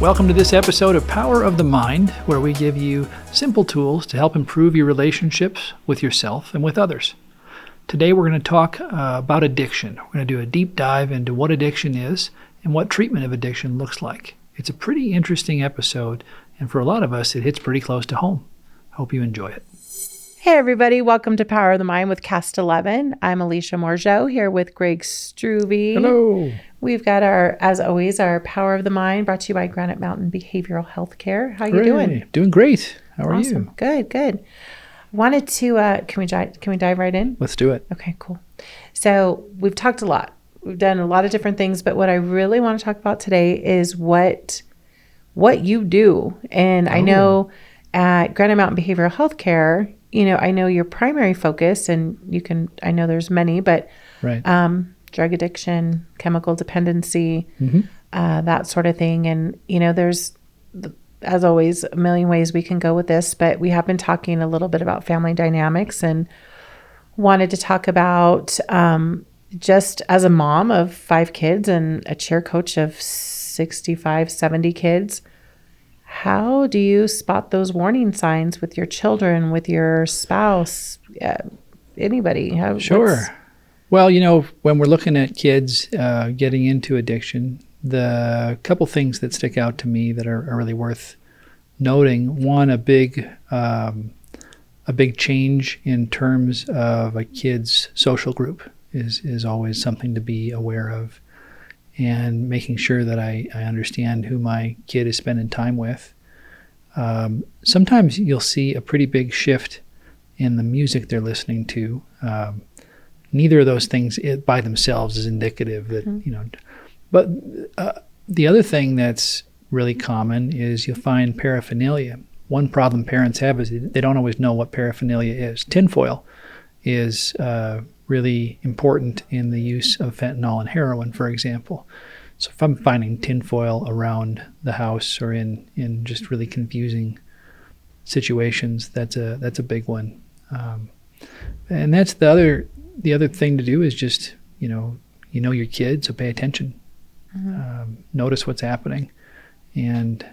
Welcome to this episode of Power of the Mind, where we give you simple tools to help improve your relationships with yourself and with others. Today we're going to talk about addiction. We're going to do a deep dive into what addiction is and what treatment of addiction looks like. It's a pretty interesting episode, and for a lot of us, it hits pretty close to home. Hope you enjoy it. Hey everybody, welcome to Power of the Mind with Cast 11. I'm Alicia Morgeau here with Greg Struve. Hello. We've got as always, our Power of the Mind brought to you by Granite Mountain Behavioral Healthcare. How you doing? Doing great. How are Awesome. you? Good. Wanted to, can we dive right in? Let's do it. Okay, cool. So we've talked a lot. We've done a lot of different things, but what I really want to talk about today is what you do. And I know at Granite Mountain Behavioral Healthcare, I know your primary focus, and I know there's many, but right. Drug addiction, chemical dependency, that sort of thing. And, there's, as always, a million ways we can go with this, but we have been talking a little bit about family dynamics and wanted to talk about just as a mom of 5 kids and a cheer coach of 65, 70 kids, how do you spot those warning signs with your children, with your spouse, anybody? Sure. Well, when we're looking at kids getting into addiction, the couple things that stick out to me that are really worth noting. One, a big change in terms of a kid's social group is always something to be aware of. And making sure that I understand who my kid is spending time with. Sometimes you'll see a pretty big shift in the music they're listening to. Neither of those things by themselves is indicative that, but the other thing that's really common is you'll find paraphernalia. One problem parents have is they don't always know what paraphernalia is. Tinfoil is really important in the use of fentanyl and heroin, for example. So if I'm finding tinfoil around the house or in just really confusing situations, that's a big one. And that's the other thing to do is just you know your kids, so pay attention, notice what's happening, and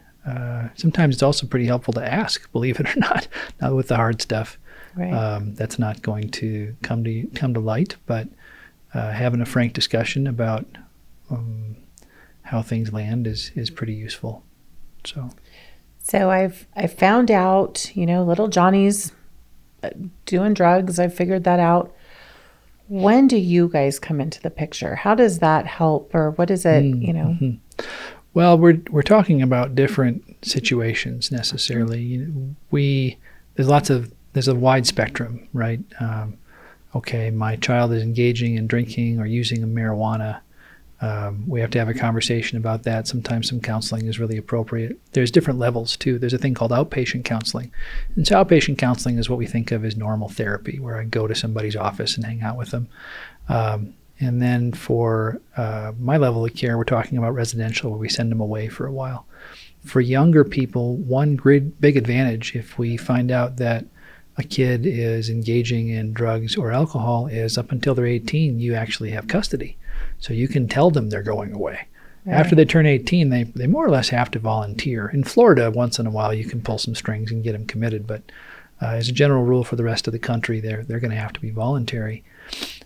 sometimes it's also pretty helpful to ask, believe it or not with the hard stuff. Right. That's not going to come to light, but having a frank discussion about how things land is pretty useful. So I've found out, little Johnny's doing drugs. I figured that out. When do you guys come into the picture? How does that help, or what is it? Well, we're talking about different situations necessarily. There's a wide spectrum, right? My child is engaging in drinking or using marijuana. We have to have a conversation about that. Sometimes some counseling is really appropriate. There's different levels too. There's a thing called outpatient counseling. And so outpatient counseling is what we think of as normal therapy, where I go to somebody's office and hang out with them. And then for my level of care, we're talking about residential, where we send them away for a while. For younger people, one big advantage, if we find out that a kid is engaging in drugs or alcohol, is up until they're 18, you actually have custody. So you can tell them they're going away. Right. After they turn 18, they more or less have to volunteer. In Florida, once in a while, you can pull some strings and get them committed. But as a general rule for the rest of the country, they're going to have to be voluntary.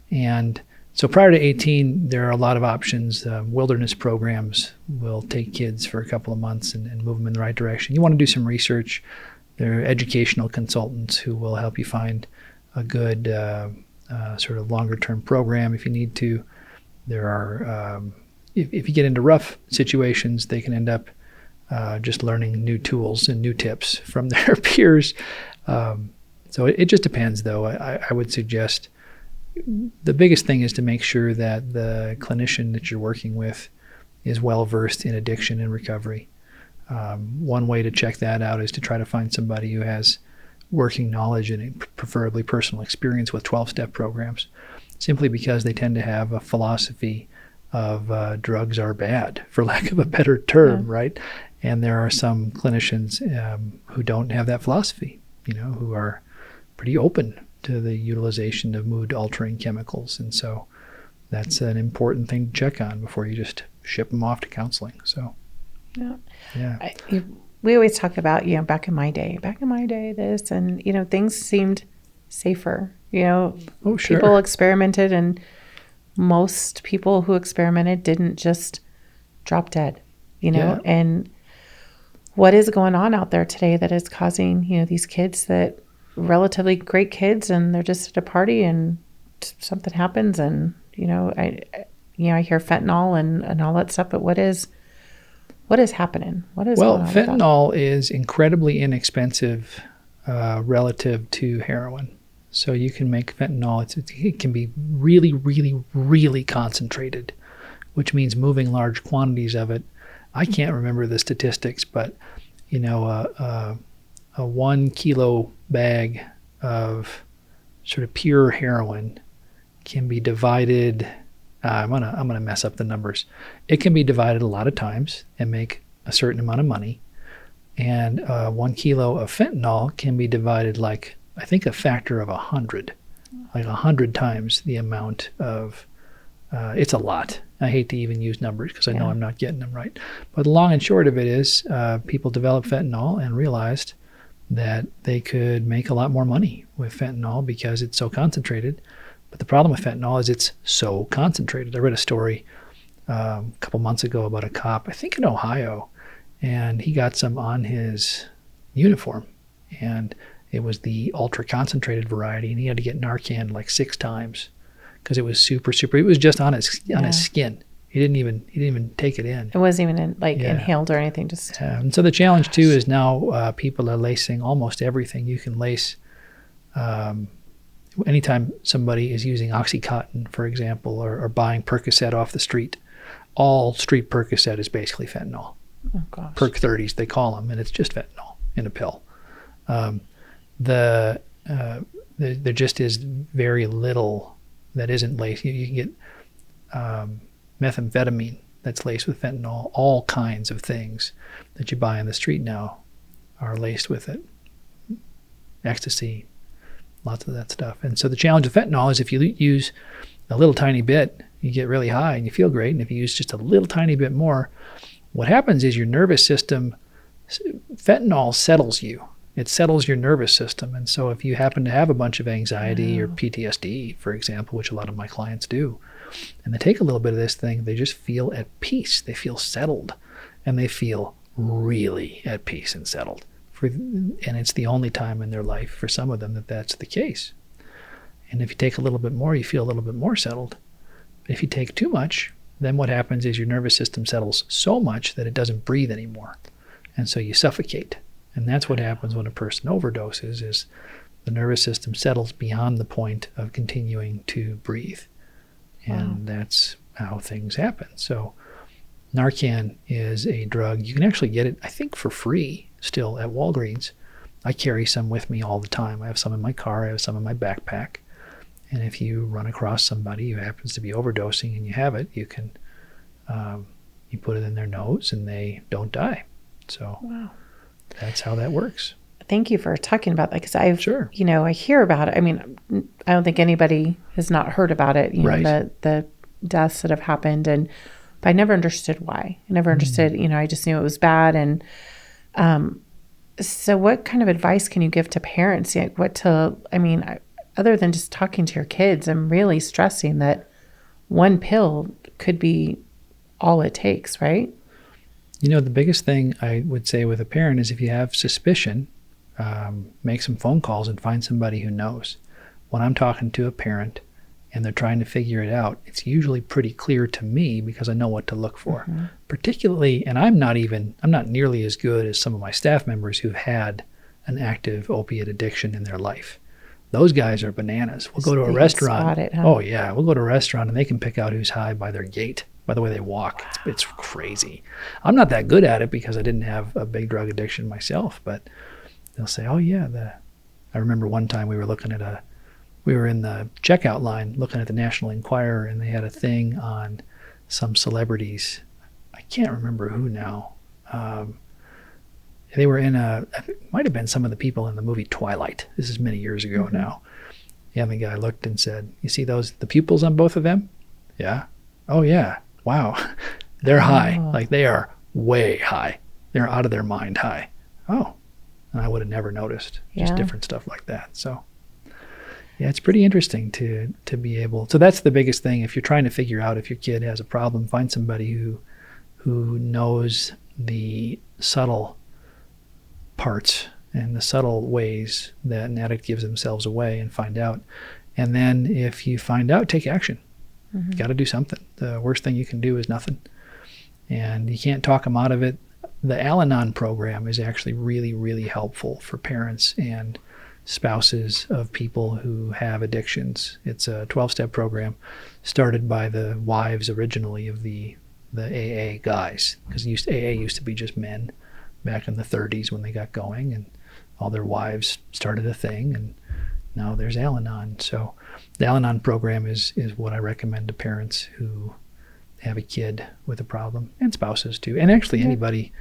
And so prior to 18, there are a lot of options. Wilderness programs will take kids for a couple of months and move them in the right direction. You want to do some research. There are educational consultants who will help you find a good sort of longer-term program if you need to. There are, if you get into rough situations, they can end up just learning new tools and new tips from their peers. So it just depends, though. I would suggest the biggest thing is to make sure that the clinician that you're working with is well-versed in addiction and recovery. One way to check that out is to try to find somebody who has working knowledge and preferably personal experience with 12-step programs, simply because they tend to have a philosophy of drugs are bad, for lack of a better term, right? And there are some clinicians who don't have that philosophy, who are pretty open to the utilization of mood-altering chemicals. And so that's an important thing to check on before you just ship them off to counseling. So Yeah. Yeah. We always talk about, back in my day, this, and, things seemed safer. Oh, sure. People experimented, and most people who experimented didn't just drop dead, Yeah. and what is going on out there today that is causing, these kids that relatively great kids, and they're just at a party and something happens, and, I hear fentanyl and all that stuff, but what is happening? What is Well, going on with that? fentanyl is incredibly inexpensive relative to heroin. So you can make fentanyl, it can be really, really, really concentrated, which means moving large quantities of it. I can't remember the statistics, but, a 1 kilo bag of sort of pure heroin can be divided. I'm gonna mess up the numbers. It can be divided a lot of times and make a certain amount of money. And 1 kilo of fentanyl can be divided like, I think, a factor of 100, like 100 times the amount of. It's a lot. I hate to even use numbers because I know I'm not getting them right. But the long and short of it is people developed fentanyl and realized that they could make a lot more money with fentanyl because it's so concentrated. But the problem with fentanyl is it's so concentrated. I read a story a couple months ago about a cop, I think in Ohio, and he got some on his uniform. And it was the ultra concentrated variety, and he had to get Narcan like 6 times because it was super. It was just on his skin. He didn't even take it in. It wasn't even inhaled or anything. Just and so the challenge too is now people are lacing almost everything. You can lace anytime somebody is using OxyContin, for example, or buying Percocet off the street. All street Percocet is basically fentanyl. Oh gosh. Perc 30s they call them, and it's just fentanyl in a pill. There just is very little that isn't laced. You can get methamphetamine that's laced with fentanyl. All kinds of things that you buy on the street now are laced with it. Ecstasy, lots of that stuff. And so the challenge of fentanyl is if you use a little tiny bit, you get really high and you feel great. And if you use just a little tiny bit more, what happens is your nervous system, fentanyl settles you. It settles your nervous system. And so if you happen to have a bunch of anxiety or PTSD, for example, which a lot of my clients do, and they take a little bit of this thing, they just feel at peace. They feel settled, and they feel really at peace and settled. And it's the only time in their life for some of them that that's the case. And if you take a little bit more, you feel a little bit more settled. If you take too much, then what happens is your nervous system settles so much that it doesn't breathe anymore. And so you suffocate. And that's what happens when a person overdoses, is the nervous system settles beyond the point of continuing to breathe. And that's how things happen. So Narcan is a drug. You can actually get it, I think, for free still at Walgreens. I carry some with me all the time. I have some in my car. I have some in my backpack. And if you run across somebody who happens to be overdosing and you have it, you can you put it in their nose and they don't die. So that's how that works. Thank you for talking about that, because I hear about it. I mean, I don't think anybody has not heard about it. The deaths that have happened, but I never understood why. I never understood. I just knew it was bad. And so, what kind of advice can you give to parents? Other than just talking to your kids, I'm really stressing that one pill could be all it takes, right? The biggest thing I would say with a parent is if you have suspicion, make some phone calls and find somebody who knows. When I'm talking to a parent and they're trying to figure it out, it's usually pretty clear to me because I know what to look for. Mm-hmm. Particularly, and I'm not nearly as good as some of my staff members who've had an active opiate addiction in their life. Those guys are bananas. We'll go to a restaurant. Spot it, huh? Oh yeah, we'll go to a restaurant and they can pick out who's high by their gait, by the way they walk. It's crazy. I'm not that good at it because I didn't have a big drug addiction myself, but they'll say, "Oh yeah." I remember one time we were in the checkout line looking at the National Enquirer, and they had a thing on some celebrities. I can't remember who now. They were it might have been some of the people in the movie Twilight. This is many years ago now. Yeah, the guy looked and said, "You see the pupils on both of them?" Yeah. "Oh yeah. Wow." They're high. Like they are way high. They're out of their mind high. Oh, and I would have never noticed. Just different stuff like that. So yeah, it's pretty interesting to be able. So that's the biggest thing. If you're trying to figure out if your kid has a problem, find somebody who knows the subtle parts and the subtle ways that an addict gives themselves away, and find out. And then if you find out, take action. You got to do something. The worst thing you can do is nothing. And you can't talk them out of it. The Al-Anon program is actually really, really helpful for parents and spouses of people who have addictions. It's a 12-step program started by the wives originally of the AA guys, because AA used to be just men back in the 30s when they got going, and all their wives started a thing, and now there's Al-Anon. So the Al-Anon program is what I recommend to parents who have a kid with a problem, and spouses too, and actually anybody,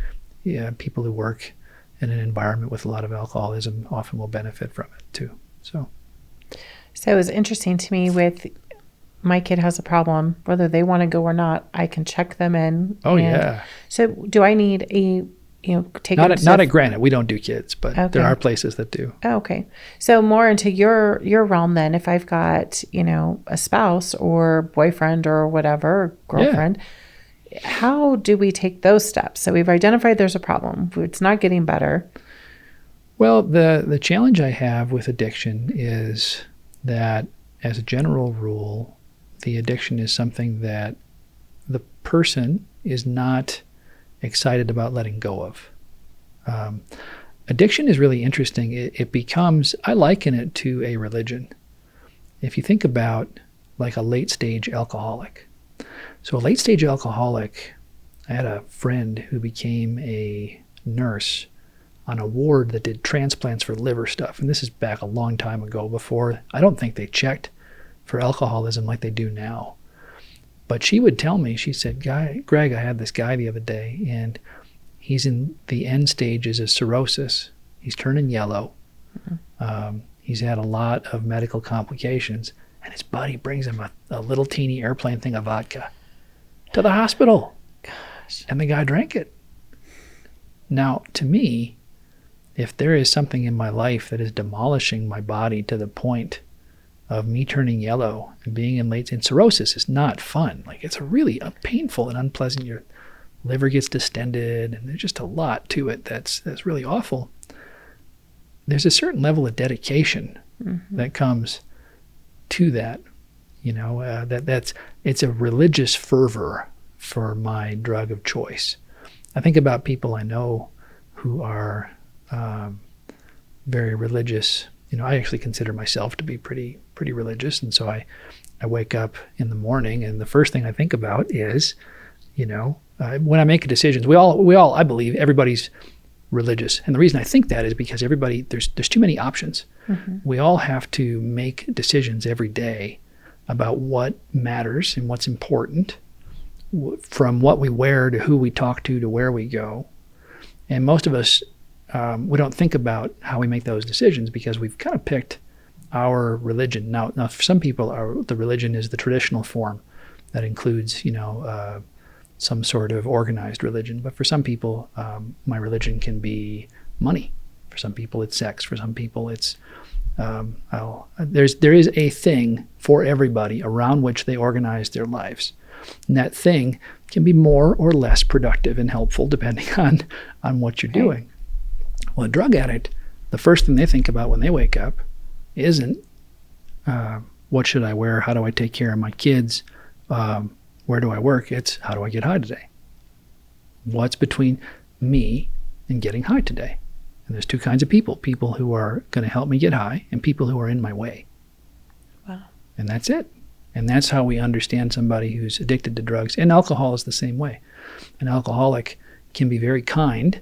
people who work in an environment with a lot of alcoholism often will benefit from it too. So it was interesting to me with my kid has a problem, whether they want to go or not, I can check them in. Oh, yeah. So do I need take not at Granite. We don't do kids, but there are places that do. Oh, okay. So more into your realm then, if I've got, a spouse or boyfriend or whatever, or girlfriend, how do we take those steps? So we've identified there's a problem. It's not getting better. Well, the challenge I have with addiction is that, as a general rule, the addiction is something that the person is not excited about letting go of. Addiction is really interesting. It becomes, I liken it to a religion. If you think about like a late stage alcoholic. So a late stage alcoholic, I had a friend who became a nurse on a ward that did transplants for liver stuff. And this is back a long time ago, before, I don't think they checked for alcoholism like they do now. But she would tell me, she said, Greg, I had this guy the other day, and he's in the end stages of cirrhosis. He's turning yellow. He's had a lot of medical complications, and his buddy brings him a little teeny airplane thing of vodka to the hospital. Gosh. And the guy drank it. Now, to me, if there is something in my life that is demolishing my body to the point of me turning yellow and being in cirrhosis is not fun. Like, it's a really painful and unpleasant. Your liver gets distended, and there's just a lot to it that's really awful. There's a certain level of dedication that comes to that. It's a religious fervor for my drug of choice. I think about people I know who are very religious. I actually consider myself to be pretty religious, and so I wake up in the morning, and the first thing I think about is, when I make decisions, we all, I believe, everybody's religious, and the reason I think that is because everybody, there's too many options. We all have to make decisions every day about what matters and what's important, from what we wear to who we talk to where we go, and most of us, we don't think about how we make those decisions because we've kind of picked our religion. Now for some people, the religion is the traditional form that includes, some sort of organized religion. But for some people, my religion can be money. For some people, it's sex. For some people, it's there is a thing for everybody around which they organize their lives, and that thing can be more or less productive and helpful depending on what you're doing. Well, a drug addict, the first thing they think about when they wake up isn't what should I wear, how do I take care of my kids, where do I work? It's how do I get high today? What's between me and getting high today? And there's two kinds of people who are going to help me get high and people who are in my way. Wow. And that's it. And that's how we understand somebody who's addicted to drugs. And alcohol is the same way. An alcoholic can be very kind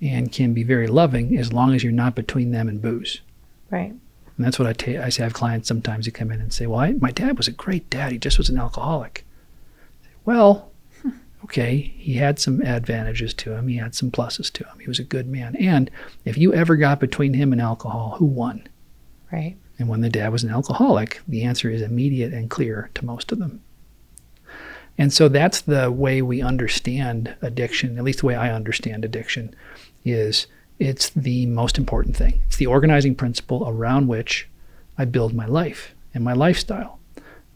and can be very loving as long as you're not between them and booze. Right. And that's what I say. I have clients sometimes who come in and say, well, my dad was a great dad. He just was an alcoholic. Well, okay, he had some advantages to him. He had some pluses to him. He was a good man. And if you ever got between him and alcohol, who won? Right. And when the dad was an alcoholic, the answer is immediate and clear to most of them. And so that's the way we understand addiction, at least the way I understand addiction, is it's the most important thing. It's the organizing principle around which I build my life and my lifestyle.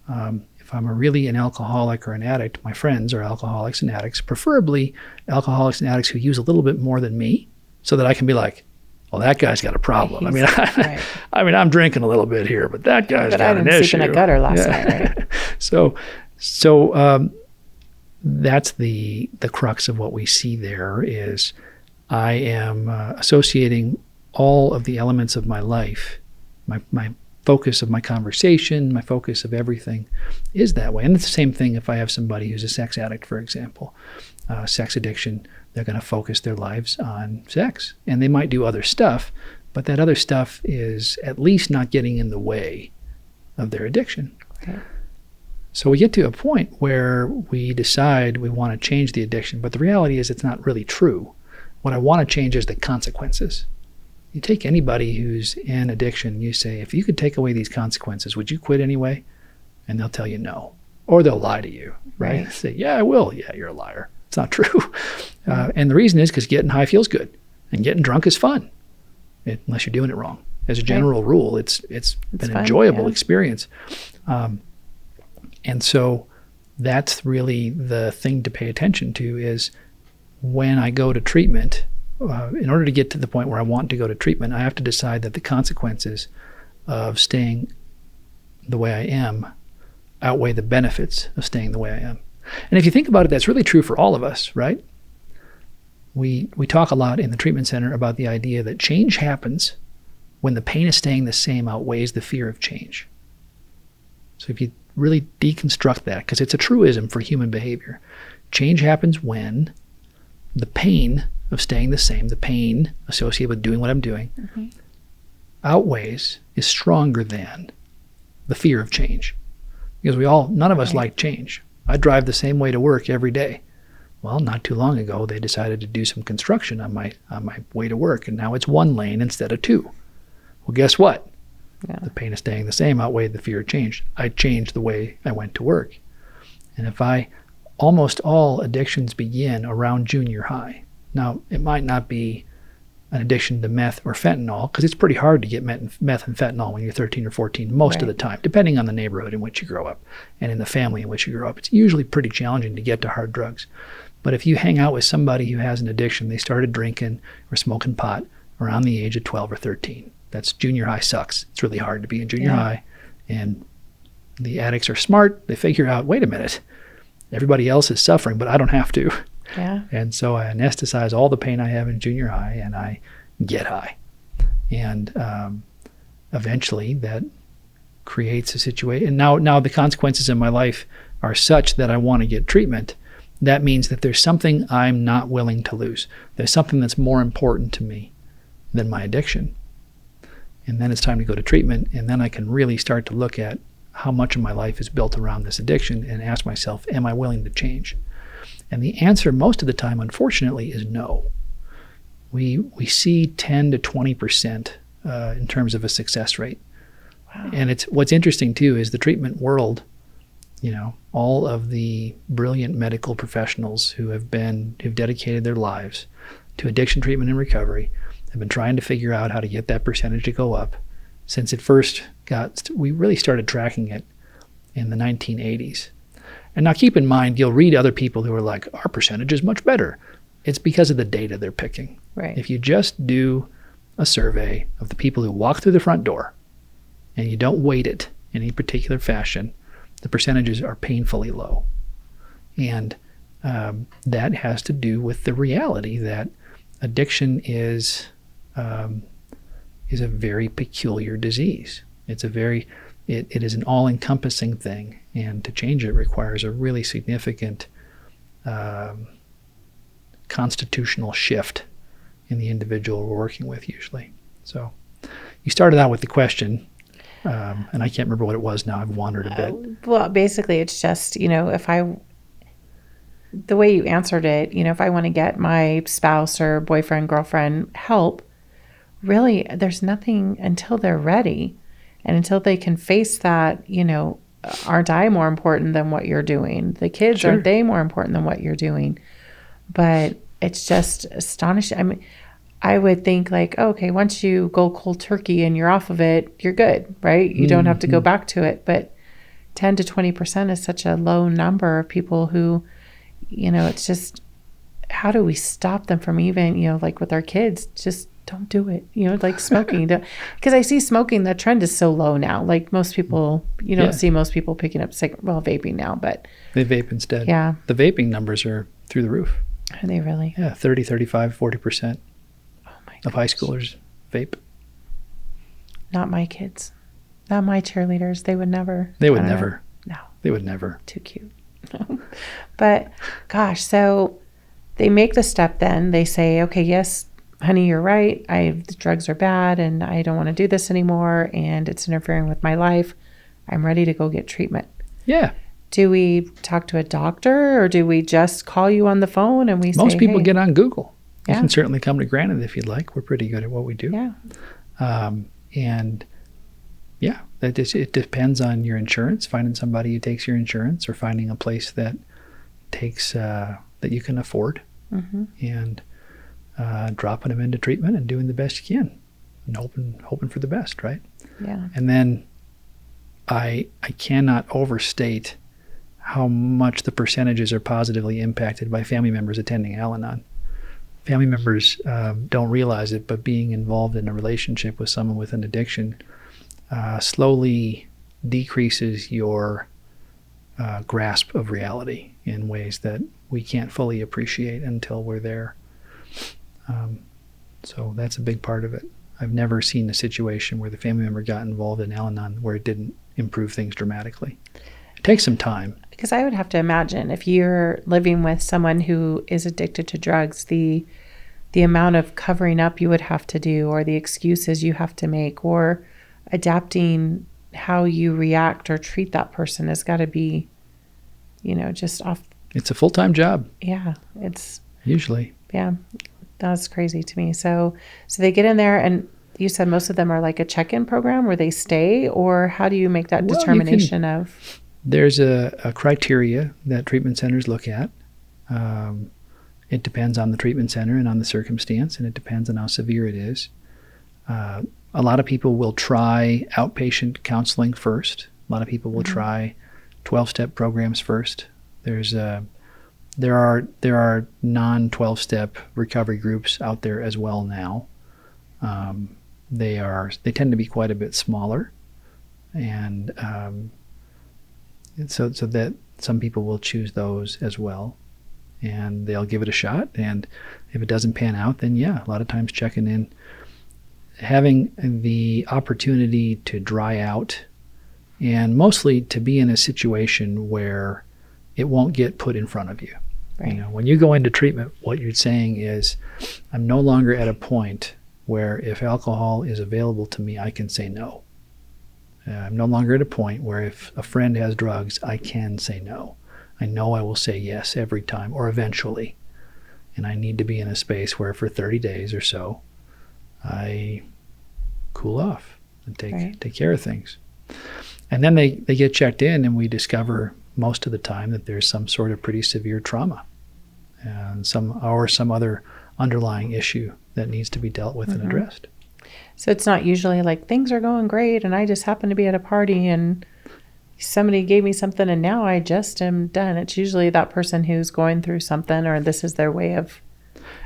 If I'm really an alcoholic or an addict, my friends are alcoholics and addicts, preferably alcoholics and addicts who use a little bit more than me, so that I can be like, well, that guy's got a problem. Right. I'm drinking a little bit here, but that guy's got an issue. I didn't sleep in a gutter last night, right? So that's the crux of what we see there is I am associating all of the elements of my life, my focus of my conversation, my focus of everything is that way. And it's the same thing if I have somebody who's a sex addict, for example. Sex addiction, they're going to focus their lives on sex. And they might do other stuff, but that other stuff is at least not getting in the way of their addiction. Okay. So we get to a point where we decide we want to change the addiction, but the reality is it's not really true. What I want to change is the consequences. You take anybody who's in addiction, you say, if you could take away these consequences, would you quit anyway? And they'll tell you no. Or they'll lie to you, right? Say, yeah, I will. Yeah, you're a liar. It's not true. And the reason is because getting high feels good and getting drunk is fun, unless you're doing it wrong. As a general rule, it's an fun, enjoyable experience. And so that's really the thing to pay attention to is when I go to treatment, in order to get to the point where I want to go to treatment, I have to decide that the consequences of staying the way I am outweigh the benefits of staying the way I am. And if you think about it, that's really true for all of us, right? We talk a lot in the treatment center about the idea that change happens when the pain of staying the same outweighs the fear of change. So if you really deconstruct that, because it's a truism for human behavior, change happens when the pain of staying the same, the pain associated with doing what I'm doing, outweighs, is stronger than the fear of change. Because none of us like change. I drive the same way to work every day. Well, not too long ago, they decided to do some construction on my way to work, and now it's 1 lane instead of 2. Well, guess what? Yeah. The pain of staying the same outweighed the fear of change. I changed the way I went to work. And almost all addictions begin around junior high. Now, it might not be an addiction to meth or fentanyl, because it's pretty hard to get meth and fentanyl when you're 13 or 14 most of the time, depending on the neighborhood in which you grow up and in the family in which you grow up. It's usually pretty challenging to get to hard drugs. But if you hang out with somebody who has an addiction, they started drinking or smoking pot around the age of 12 or 13. That's junior high sucks. It's really hard to be in junior high. And the addicts are smart. They figure out, wait a minute, everybody else is suffering, but I don't have to. Yeah. And so I anesthetize all the pain I have in junior high and I get high. And eventually that creates a situation. And now the consequences in my life are such that I want to get treatment. That means that there's something I'm not willing to lose. There's something that's more important to me than my addiction. And then it's time to go to treatment. And then I can really start to look at how much of my life is built around this addiction and ask myself, am I willing to change? And the answer most of the time, unfortunately, is no. We see 10 to 20% in terms of a success rate. Wow. And what's interesting too is the treatment world, all of the brilliant medical professionals who have dedicated their lives to addiction treatment and recovery have been trying to figure out how to get that percentage to go up since we really started tracking it in the 1980s. And now keep in mind, you'll read other people who are like, our percentage is much better. It's because of the data they're picking. Right. If you just do a survey of the people who walk through the front door and you don't weight it in any particular fashion, the percentages are painfully low. And that has to do with the reality that addiction is a very peculiar disease. It is an all-encompassing thing, and to change it requires a really significant constitutional shift in the individual we're working with usually. So you started out with the question, and I can't remember what it was now. I've wandered a bit. Well, basically it's just, the way you answered it, if I want to get my spouse or boyfriend, girlfriend help, really there's nothing until they're ready. And until they can face that, aren't I more important than what you're doing? The kids, Sure. aren't they more important than what you're doing? But it's just astonishing. I mean, I would think like, okay, once you go cold turkey and you're off of it, you're good, right? You don't have to go back to it. But 10 to 20% is such a low number of people who, it's just, how do we stop them from even, like with our kids, just don't do it, like smoking. Because I see smoking, the trend is so low now. Like most people, you don't see most people picking up vaping now, but They vape instead. Yeah. The vaping numbers are through the roof. Are they really? Yeah, 30, 35, 40% Oh my of high gosh. schoolers vape. Not my kids. Not my cheerleaders. They would never. They would I don't know. never. No, They would never. too cute. But gosh, so they make the step then. They say, okay, yes, honey, you're right. The drugs are bad and I don't want to do this anymore and it's interfering with my life. I'm ready to go get treatment. Yeah. Do we talk to a doctor or do we just call you on the phone and we say, Most people hey, get on Google. You Yeah. can certainly come to Granite if you'd like. We're pretty good at what we do. Yeah. And yeah, it depends on your insurance, finding somebody who takes your insurance or finding a place that takes that you can afford Mm-hmm. and dropping them into treatment and doing the best you can and hoping for the best, right? Yeah. And then I cannot overstate how much the percentages are positively impacted by family members attending Al-Anon. Family members don't realize it, but being involved in a relationship with someone with an addiction slowly decreases your grasp of reality in ways that we can't fully appreciate until we're there. So that's a big part of it. I've never seen a situation where the family member got involved in Al-Anon where it didn't improve things dramatically. It takes some time. Because I would have to imagine if you're living with someone who is addicted to drugs, the amount of covering up you would have to do or the excuses you have to make or adapting how you react or treat that person has got to be, just off. It's a full-time job, Yeah, it's, usually. yeah, that's crazy to me. So they get in there and you said most of them are like a check-in program where they stay, or how do you make that Well, determination of? There's a criteria that treatment centers look at. It depends on the treatment center and on the circumstance, and it depends on how severe it is. A lot of people will try outpatient counseling first. A lot of people will try 12-step programs first. There are non-12-step recovery groups out there as well now. They tend to be quite a bit smaller, and so that some people will choose those as well, and they'll give it a shot. And if it doesn't pan out, then yeah, a lot of times checking in, having the opportunity to dry out, and mostly to be in a situation where it won't get put in front of you. Right. When you go into treatment, what you're saying is, I'm no longer at a point where if alcohol is available to me, I can say no. I'm no longer at a point where if a friend has drugs, I can say no. I know I will say yes every time or eventually. And I need to be in a space where for 30 days or so, I cool off and take care of things. And then they get checked in, and we discover most of the time that there's some sort of pretty severe trauma and some other underlying issue that needs to be dealt with and addressed. So it's not usually like things are going great and I just happen to be at a party and somebody gave me something and now I just am done. It's usually that person who's going through something, or this is their way of.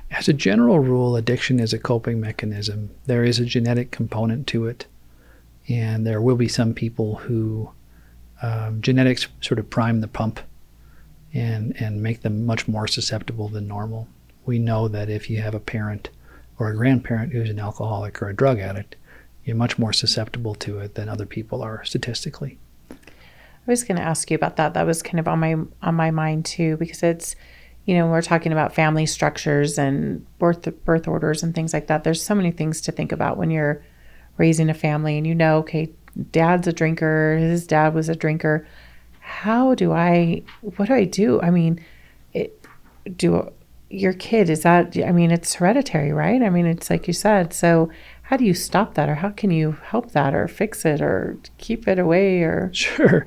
As a general rule, addiction is a coping mechanism. There is a genetic component to it, and there will be some people who genetics sort of prime the pump and make them much more susceptible than normal. We know that if you have a parent or a grandparent who's an alcoholic or a drug addict, you're much more susceptible to it than other people are statistically. I was going to ask you about that. That was kind of on my mind too, because it's, we're talking about family structures and birth orders and things like that. There's so many things to think about when you're raising a family, and okay, dad's a drinker, his dad was a drinker. What do I do? I mean, your kid, it's hereditary, right? It's like you said. So how do you stop that, or how can you help that or fix it or keep it away? Or Sure.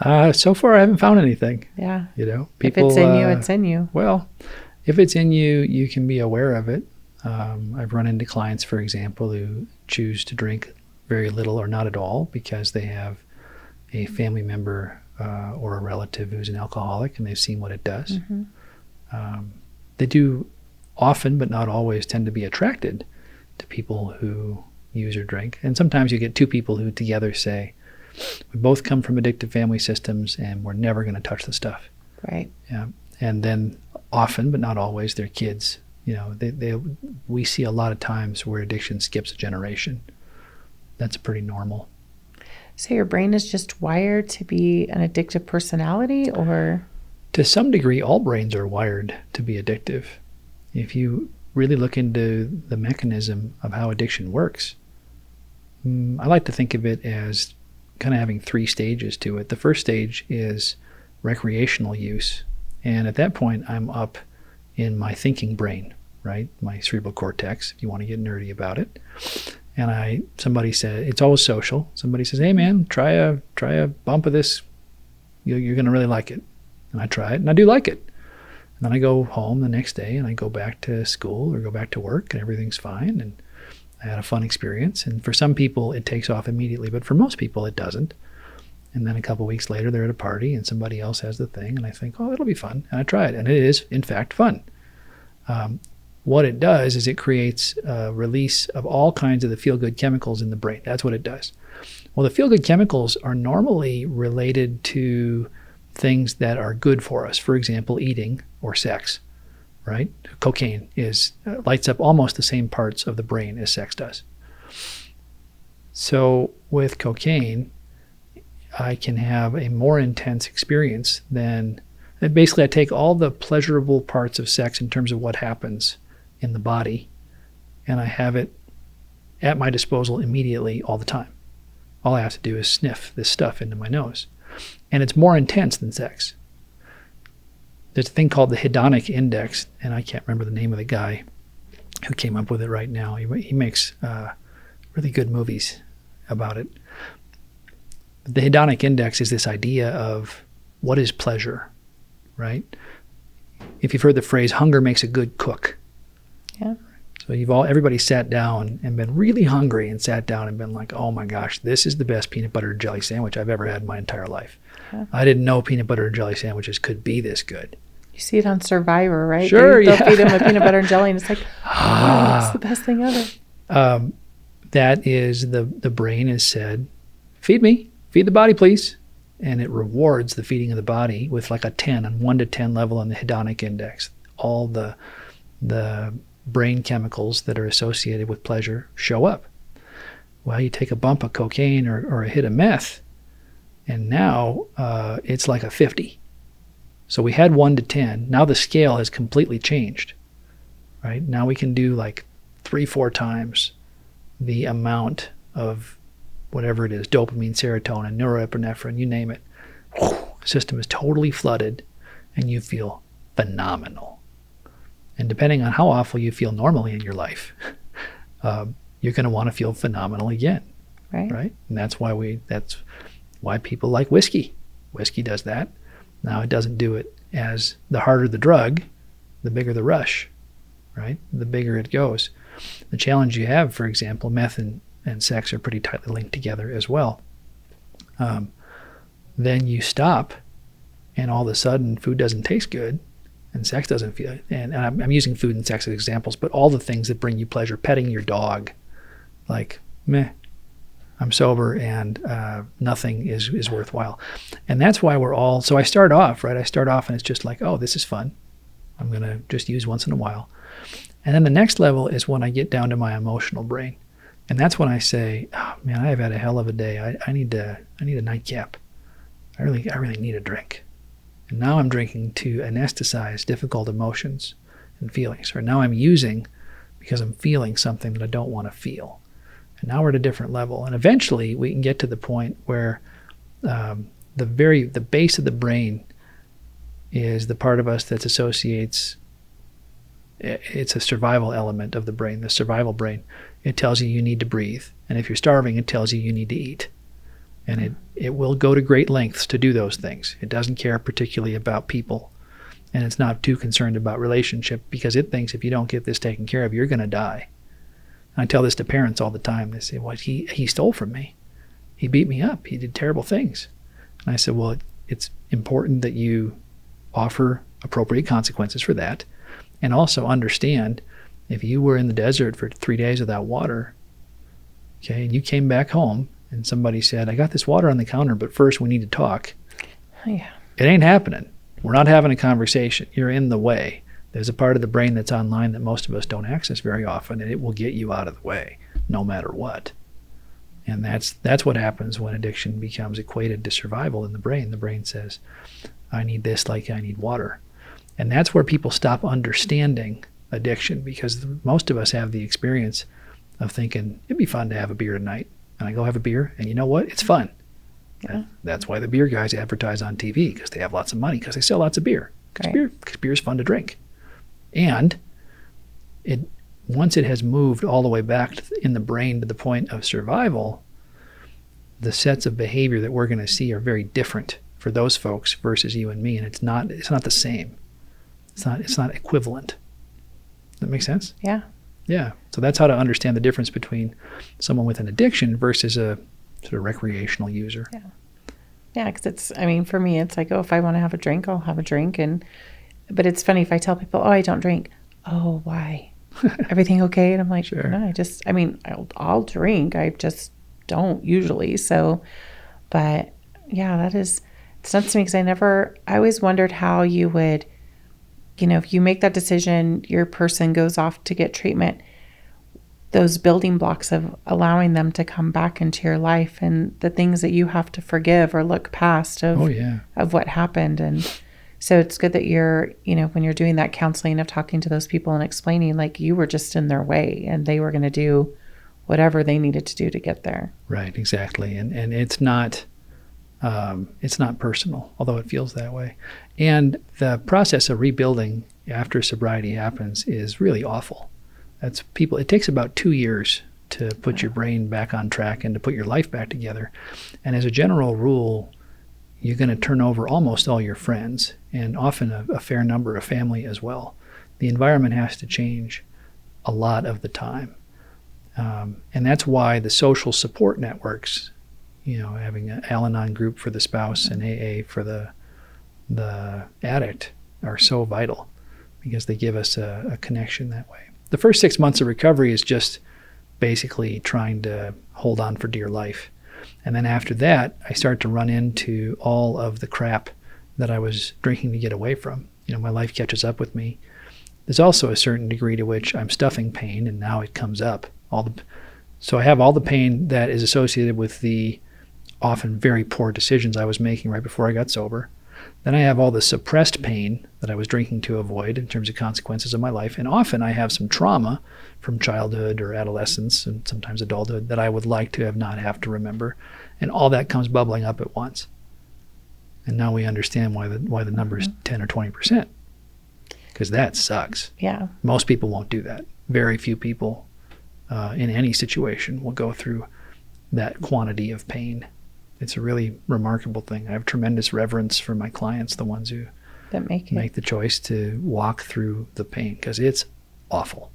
So far, I haven't found anything. Yeah. People, if it's in you, it's in you. Well, if it's in you, you can be aware of it. I've run into clients, for example, who choose to drink very little or not at all because they have a family member or a relative who's an alcoholic, and they've seen what it does. They do often, but not always, tend to be attracted to people who use or drink. And sometimes you get two people who together say, we both come from addictive family systems and we're never going to touch the stuff. Right. Yeah. And then often, but not always, their kids, we see a lot of times where addiction skips a generation. That's pretty normal. So your brain is just wired to be an addictive personality, or? To some degree, all brains are wired to be addictive. If you really look into the mechanism of how addiction works, I like to think of it as kind of having three stages to it. The first stage is recreational use. And at that point, I'm up in my thinking brain, right? My cerebral cortex, if you want to get nerdy about it. And somebody said, it's always social. Somebody says, hey man, try a bump of this. You're going to really like it. And I try it, and I do like it. And then I go home the next day, and I go back to school or go back to work, and everything's fine. And I had a fun experience. And for some people, it takes off immediately, but for most people, it doesn't. And then a couple of weeks later, they're at a party, and somebody else has the thing, and I think, oh, it'll be fun. And I try it, and it is, in fact, fun. What it does is it creates a release of all kinds of the feel-good chemicals in the brain. That's what it does. Well, the feel-good chemicals are normally related to things that are good for us. For example, eating or sex, right? Cocaine lights up almost the same parts of the brain as sex does. So with cocaine, I can have a more intense experience than, basically I take all the pleasurable parts of sex in terms of what happens in the body, and I have it at my disposal immediately all the time. All I have to do is sniff this stuff into my nose. And it's more intense than sex. There's a thing called the hedonic index, and I can't remember the name of the guy who came up with it right now. He makes really good movies about it. The hedonic index is this idea of what is pleasure, right? If you've heard the phrase, hunger makes a good cook. Yeah. So everybody sat down and been really hungry and sat down and been like, oh my gosh, this is the best peanut butter and jelly sandwich I've ever had in my entire life. Yeah. I didn't know peanut butter and jelly sandwiches could be this good. You see it on Survivor, right? Sure, They'll feed them a peanut butter and jelly, and it's like, oh, it's the best thing ever. That is, the brain has said, feed me, feed the body, please. And it rewards the feeding of the body with like a 10, on 1 to 10 level on the hedonic index. All the brain chemicals that are associated with pleasure show up. Well, you take a bump of cocaine or a hit of meth, and now it's like a 50. So we had 1 to 10. Now the scale has completely changed, right? Now we can do like 3-4 times the amount of whatever it is, dopamine, serotonin, norepinephrine, you name it. The system is totally flooded, and you feel phenomenal. And depending on how awful you feel normally in your life, you're going to want to feel phenomenal again, right? And that's why people like whiskey. Whiskey does that. Now, it doesn't do it as the harder the drug, the bigger the rush, right? The bigger it goes. The challenge you have, for example, meth and sex are pretty tightly linked together as well. Then you stop, and all of a sudden, food doesn't taste good. And sex doesn't feel, and I'm using food and sex as examples, but all the things that bring you pleasure, petting your dog, like, meh, I'm sober and nothing is worthwhile. And that's why so I start off, right? And it's just like, oh, this is fun. I'm going to just use once in a while. And then the next level is when I get down to my emotional brain. And that's when I say, oh man, I have had a hell of a day. I need a nightcap. I really need a drink. And now I'm drinking to anesthetize difficult emotions and feelings. Or now I'm using because I'm feeling something that I don't want to feel. And now we're at a different level. And eventually we can get to the point where the base of the brain is the part of us that associates, it's a survival element of the brain, the survival brain. It tells you need to breathe. And if you're starving, it tells you need to eat. And it will go to great lengths to do those things. It doesn't care particularly about people. And it's not too concerned about relationship because it thinks if you don't get this taken care of, you're going to die. And I tell this to parents all the time. They say, well, he stole from me. He beat me up. He did terrible things. And I said, well, it's important that you offer appropriate consequences for that. And also understand if you were in the desert for 3 days without water, okay, and you came back home and somebody said, I got this water on the counter, but first we need to talk. Yeah. It ain't happening. We're not having a conversation. You're in the way. There's a part of the brain that's online that most of us don't access very often, and it will get you out of the way no matter what. And that's what happens when addiction becomes equated to survival in the brain. The brain says, I need this like I need water. And that's where people stop understanding addiction, because most of us have the experience of thinking, it'd be fun to have a beer tonight. And I go have a beer, and you know what? It's fun. Yeah. That's why the beer guys advertise on TV, because they have lots of money, because they sell lots of beer. Because beer is fun to drink. And once it has moved all the way back in the brain to the point of survival, the sets of behavior that we're going to see are very different for those folks versus you and me, and it's not the same. It's not equivalent. Does that make sense? Yeah. Yeah. So that's how to understand the difference between someone with an addiction versus a sort of recreational user. Yeah. Yeah, because for me, it's like, if I want to have a drink, I'll have a drink. But it's funny if I tell people, I don't drink. Oh, why? Everything okay? And I'm like, sure. No, I'll drink. I just don't usually. So, but yeah, it's nuts to me because I always wondered how you would, if you make that decision, your person goes off to get treatment, those building blocks of allowing them to come back into your life and the things that you have to forgive or look past of what happened. And so it's good that you're, when you're doing that counseling of talking to those people and explaining, like, you were just in their way and they were going to do whatever they needed to do to get there. Right, exactly. And it's not personal, although it feels that way. And the process of rebuilding after sobriety happens is really awful. It takes about 2 years to put your brain back on track and to put your life back together. And as a general rule, you're going to turn over almost all your friends and often a fair number of family as well. The environment has to change a lot of the time. And that's why the social support networks, having an Al-Anon group for the spouse and AA for the addict are so vital, because they give us a connection that way. The first 6 months of recovery is just basically trying to hold on for dear life. And then after that, I start to run into all of the crap that I was drinking to get away from. My life catches up with me. There's also a certain degree to which I'm stuffing pain, and now it comes up. So I have all the pain that is associated with the often very poor decisions I was making right before I got sober. Then I have all the suppressed pain that I was drinking to avoid in terms of consequences of my life. And often I have some trauma from childhood or adolescence and sometimes adulthood that I would like to not have to remember. And all that comes bubbling up at once. And now we understand why the number is 10 or 20%. Because that sucks. Yeah. Most people won't do that. Very few people in any situation will go through that quantity of pain. It's a really remarkable thing. I have tremendous reverence for my clients, the ones who that make the choice to walk through the pain, because it's awful.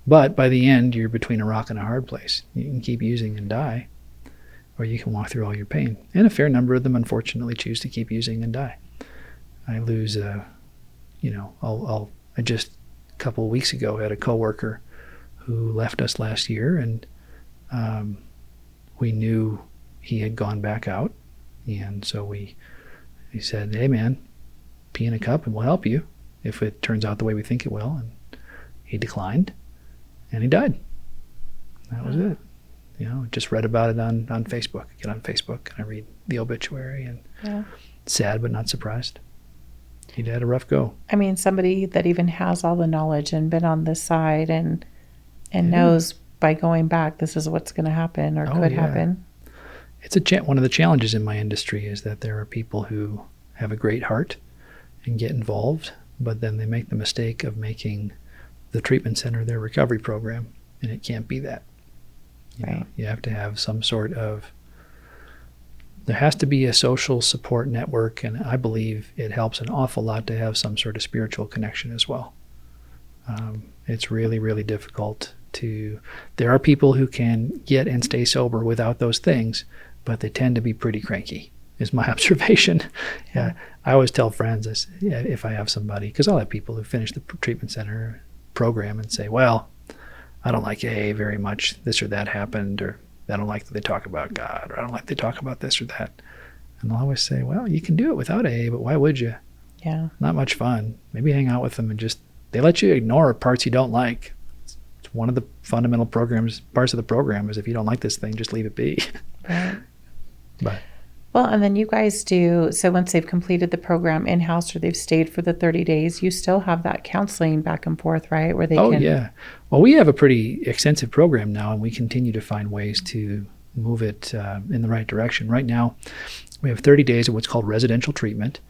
But by the end, you're between a rock and a hard place. You can keep using and die, or you can walk through all your pain. And a fair number of them, unfortunately, choose to keep using and die. I lose, I just a couple of weeks ago had a coworker who left us last year, and we knew he had gone back out, and so he said, hey man, pee in a cup and we'll help you if it turns out the way we think it will. And he declined, and he died. That was it. Just read about it on Facebook. I get on Facebook and I read the obituary, and sad but not surprised. He'd had a rough go. Somebody that even has all the knowledge and been on this side and knows by going back this is what's going to happen or could happen. It's one of the challenges in my industry is that there are people who have a great heart and get involved, but then they make the mistake of making the treatment center their recovery program, and it can't be that. You have to have some sort of there has to be a social support network, and I believe it helps an awful lot to have some sort of spiritual connection as well. It's really, really difficult to. There are people who can get and stay sober without those things, but they tend to be pretty cranky, is my observation. Yeah. I always tell friends, if I have somebody, because I'll have people who finish the treatment center program and say, well, I don't like AA very much. This or that happened, or I don't like that they talk about God, or I don't like they talk about this or that. And I'll always say, well, you can do it without AA, but why would you? Yeah. Not much fun. Maybe hang out with them and just, they let you ignore parts you don't like. It's one of the fundamental parts of the program is if you don't like this thing, just leave it be. Right. But well, and then you guys do, so once they've completed the program in-house or they've stayed for the 30 days, you still have that counseling back and forth, right? Where they can. Oh, yeah. Well, we have a pretty extensive program now, and we continue to find ways to move it in the right direction. Right now, we have 30 days of what's called residential treatment,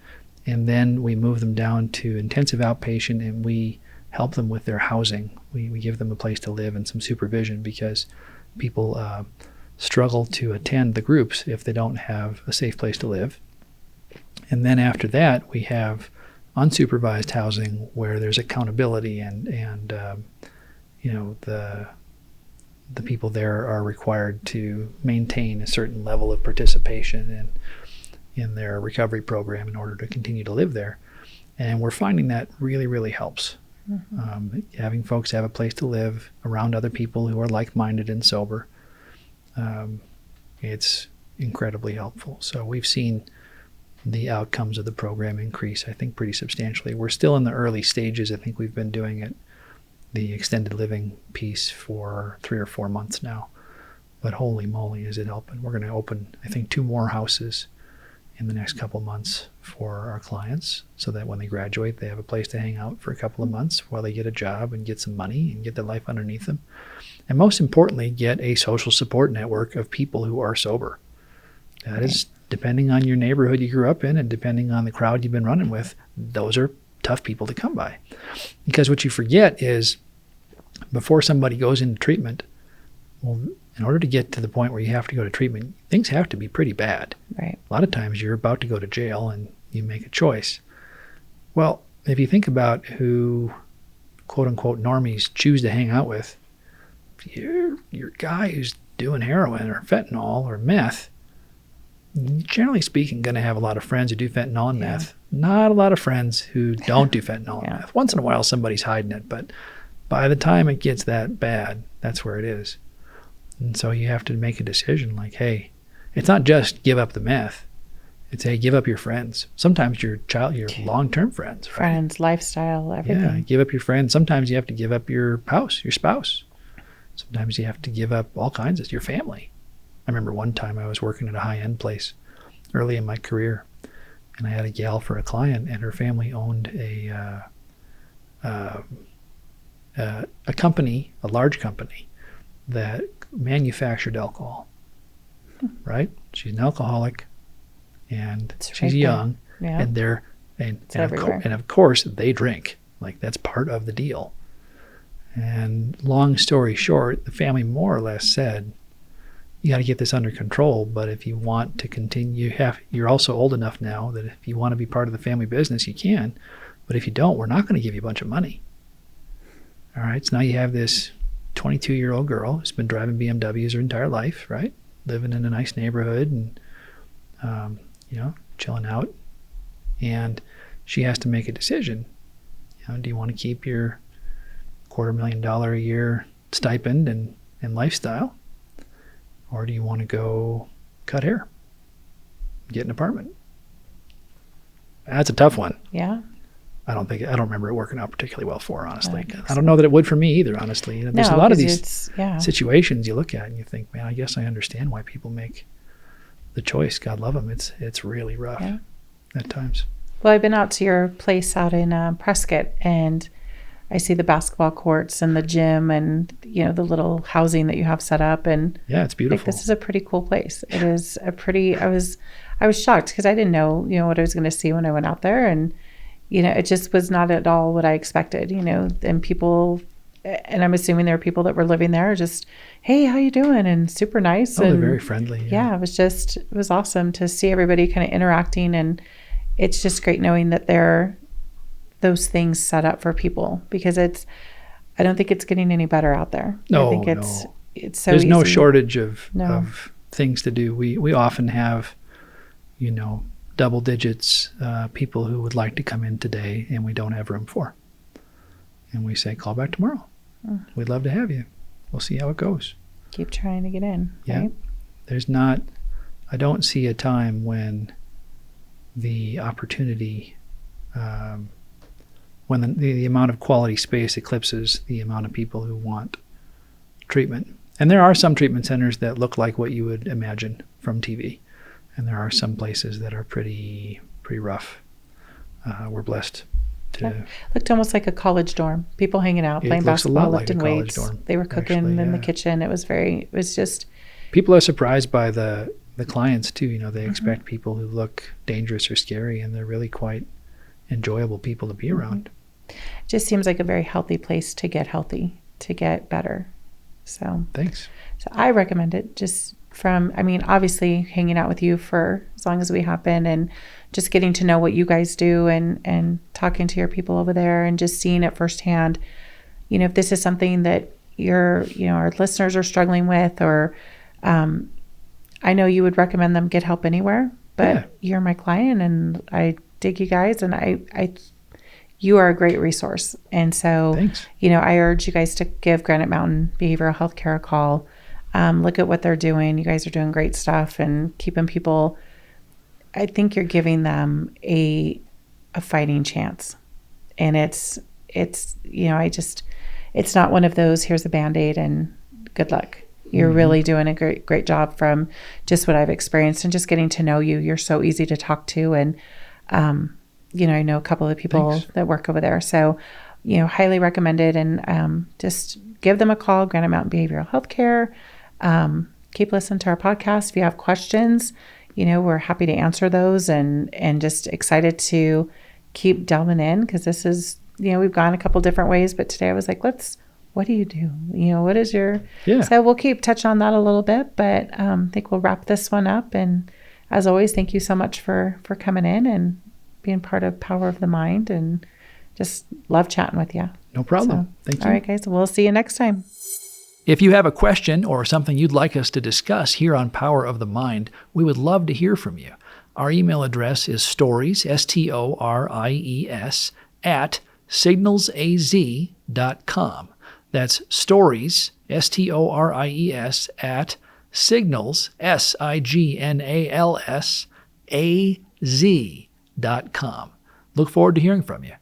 and then we move them down to intensive outpatient, and we help them with their housing. We give them a place to live and some supervision, because people struggle to attend the groups if they don't have a safe place to live. And then after that, we have unsupervised housing where there's accountability, and the people there are required to maintain a certain level of participation in their recovery program in order to continue to live there. And we're finding that really, really helps. Mm-hmm. Having folks have a place to live around other people who are like-minded and sober, it's incredibly helpful. So we've seen the outcomes of the program increase, I think, pretty substantially. We're still in the early stages. I think we've been doing it, the extended living piece, for 3 or 4 months now. But holy moly, is it helping. We're going to open, I think, 2 more houses in the next couple months for our clients, so that when they graduate, they have a place to hang out for a couple of months while they get a job and get some money and get their life underneath them. And most importantly, get a social support network of people who are sober. That is, depending on your neighborhood you grew up in and depending on the crowd you've been running with, those are tough people to come by. Because what you forget is, before somebody goes into treatment, well, in order to get to the point where you have to go to treatment, things have to be pretty bad. Right. A lot of times you're about to go to jail and you make a choice. Well, if you think about who, quote unquote, normies choose to hang out with, your guy who's doing heroin or fentanyl or meth, generally speaking, going to have a lot of friends who do fentanyl and meth. Not a lot of friends who don't do fentanyl and meth. Once in a while, somebody's hiding it, but by the time it gets that bad, that's where it is. And so you have to make a decision like, hey, it's not just give up the meth. It's, hey, give up your friends. Sometimes your long-term friends. Right? Friends, lifestyle, everything. Yeah, give up your friends. Sometimes you have to give up your spouse. Sometimes you have to give up all kinds of your family. I remember one time I was working at a high-end place early in my career, and I had a gal for a client, and her family owned a company, a large company, that manufactured alcohol, right? She's an alcoholic, and she's young, and of course they drink. Like, that's part of the deal. And long story short, the family more or less said, you got to get this under control, but if you want to continue, you're also old enough now that if you want to be part of the family business, you can, but if you don't, we're not going to give you a bunch of money. All right, so now you have this 22-year-old girl who's been driving BMWs her entire life, right? Living in a nice neighborhood and, chilling out. And she has to make a decision. Do you want to keep your $250,000 a year stipend and lifestyle? Or do you want to go cut hair, get an apartment? That's a tough one. Yeah. I don't remember it working out particularly well for her, honestly. I don't know that it would for me either, honestly. There's a lot of these situations you look at and you think, man, I guess I understand why people make the choice. God love them. It's really rough at times. Well, I've been out to your place out in Prescott, and I see the basketball courts and the gym and, the little housing that you have set up. And yeah, it's beautiful. This is a pretty cool place. It is I was shocked because I didn't know, what I was going to see when I went out there. And, it just was not at all what I expected, and people and I'm assuming there are people that were living there just, hey, how you doing? And super nice. Oh, and they're very friendly. yeah, it was awesome to see everybody kind of interacting. And it's just great knowing that there are those things set up for people, because I don't think it's getting any better out there. No, I think no. it's so There's no easy. shortage of things to do. We often have, double digits people who would like to come in today, and we don't have room for. And we say, call back tomorrow. We'd love to have you. We'll see how it goes. Keep trying to get in. Yeah. Right? I don't see a time when the opportunity, when the amount of quality space eclipses the amount of people who want treatment. And there are some treatment centers that look like what you would imagine from TV. And there are some places that are pretty rough. We're blessed to... Looked almost like a college dorm. People hanging out, playing basketball, lifting weights. Dorm, they were cooking in the kitchen. It was just... People are surprised by the clients too. They expect people who look dangerous or scary, and they're really quite enjoyable people to be around. Just seems like a very healthy place to get healthy, to get better. So thanks. So I recommend it, just from, obviously hanging out with you for as long as we have been, and just getting to know what you guys do, and talking to your people over there, and just seeing it firsthand. If this is something that our listeners are struggling with, or I know you would recommend them get help anywhere, but you're my client and I dig you guys, and you are a great resource. And so, thanks. I urge you guys to give Granite Mountain Behavioral Healthcare a call. Look at what they're doing. You guys are doing great stuff and keeping people. I think you're giving them a fighting chance. And it's not one of those, here's a Band-Aid and good luck. You're really doing a great job from just what I've experienced and just getting to know you. You're so easy to talk to. And, I know a couple of people that work over there. So, highly recommended. And just give them a call, Granite Mountain Behavioral Healthcare. Keep listening to our podcast. If you have questions, we're happy to answer those, and just excited to keep delving in, because this is, we've gone a couple different ways, but today I was like, what do you do? What is your... Yeah. So we'll keep touching on that a little bit, but I think we'll wrap this one up. And as always, thank you so much for coming in and being part of Power of the Mind, and just love chatting with you. No problem. Thank you. All right, guys. We'll see you next time. If you have a question or something you'd like us to discuss here on Power of the Mind, we would love to hear from you. Our email address is stories, STORIES, at signalsaz.com. That's stories, STORIES, at signals, SIGNALS, AZ.com. Look forward to hearing from you.